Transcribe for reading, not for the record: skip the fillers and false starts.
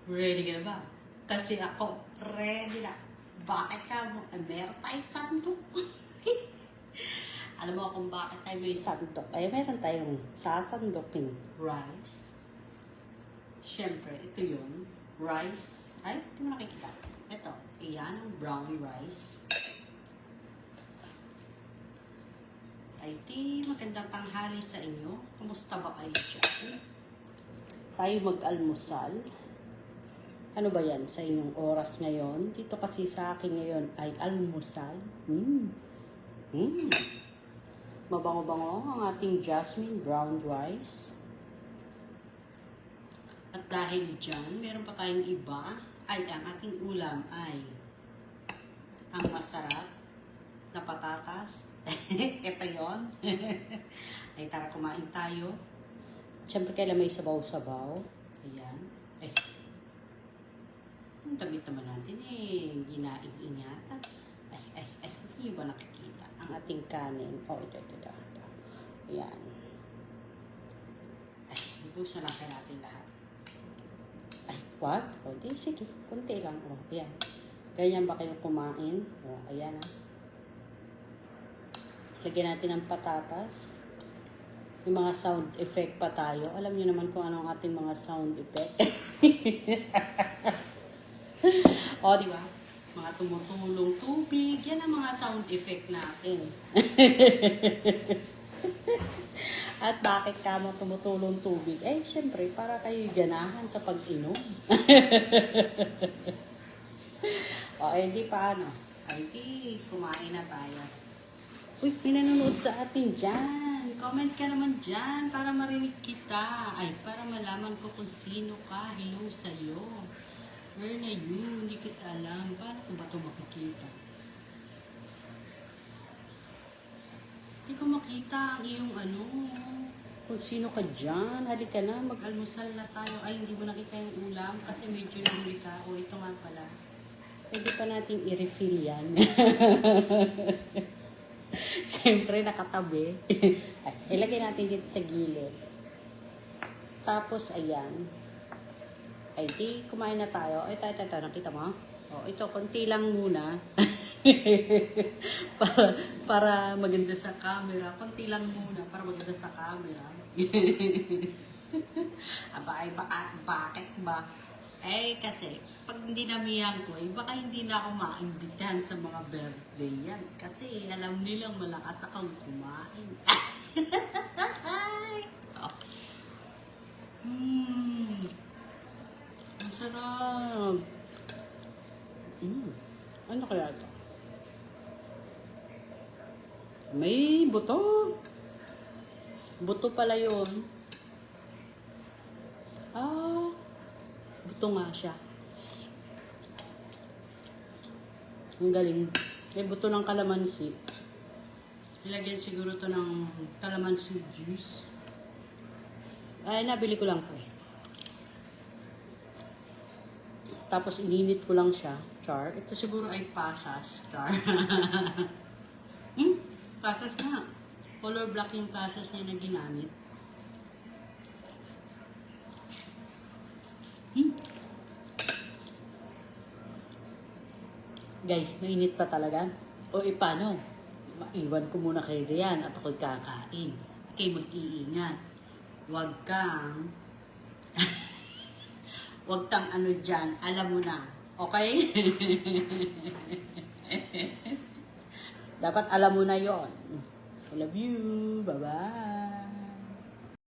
Ready ka ba? Kasi ako, ready na. Bakit ka mo? Meron tayo sandok. Alam mo kung bakit tayo may sandok? Ay, meron tayong sasandoking rice. Siyempre, ito yun. Rice. Ay, hindi mo nakikita. Ito, iyan ang brownie rice. Ay, magandang tanghali sa inyo. Kumusta ba kayo dyan? Tayo mag-almusal. Ano ba yan sa inyong oras ngayon? Dito kasi sa akin ngayon ay almusal. Mabango-bango ang ating jasmine brown rice. At dahil dyan, meron pa tayong iba. Ay, ang ating ulam ay ang masarap na patatas. Ito yun. Ay, tara kumain tayo. Siyempre, kailan may sabaw-sabaw. Ayan. Ay, ang damit naman natin ginaing-ingatan. Ay, hindi ba nakikita? Ang ating kanin. Oh, ito. Ayan. Ay, ibus na lang kaya natin lahat. Ay, what? O, di, sige. Kunti lang. O, ayan. Ganyan ba kayo kumain? O, ayan ha. Lagyan natin ng patatas. May mga sound effect pa tayo. Alam niyo naman kung ano ang ating mga sound effect. O, di ba? Mga tumutulong tubig. Yan ang mga sound effect natin. At bakit ka mo tumutulong tubig? Eh, syempre, para kayo ganahan sa pag-inom. O, eh, di paano? Ay, di, kumain na tayo. Uy, may nanonood sa atin dyan. Comment ka naman dyan para marinig kita. Ay, para malaman ko kung sino ka. Hello sa'yo. Where na you? Hindi kita alam. Paano ko ba ito makikita? Hindi ko makita ang iyong kung sino ka dyan. Halika na, mag-almusal na tayo. Ay, hindi mo nakita yung ulam kasi medyo nahuli ka. O, ito nga pala. Pwede pa natin i-refill yan. Siyempre, nakatabi. Ay, ilagay natin dito sa gilid. Tapos, ayan. Ay, di, kumain na tayo. Ay, tayo, nakita mo? O, ito, konti lang muna. para maganda sa camera. Konti lang muna para maganda sa camera. Aba, ay, bakit ba? Eh, kasi, pag hindi namihan ko, baka hindi na ako maimbitahan sa mga birthday yan. Kasi alam nilang malakas akong kumain. Oh. Ang sarap. Ano kaya ito? May buto. Buto pala yun. Buto nga siya. Ang galing. May buto ng kalamansi. Ilagyan siguro to ng kalamansi juice. Ay, nabili ko lang to eh. Tapos ininit ko lang siya. Char. Ito siguro ay pasas. Char. Pasas nga. Color black yung pasas niya na ginamit. Guys, mainit pa talaga. O paano? Maiwan ko muna kay Rian at ako'y kakain. Kayo mag-iingat. Huwag kang dyan. Alam mo na. Okay? Dapat alam mo na yon. I love you. Bye-bye.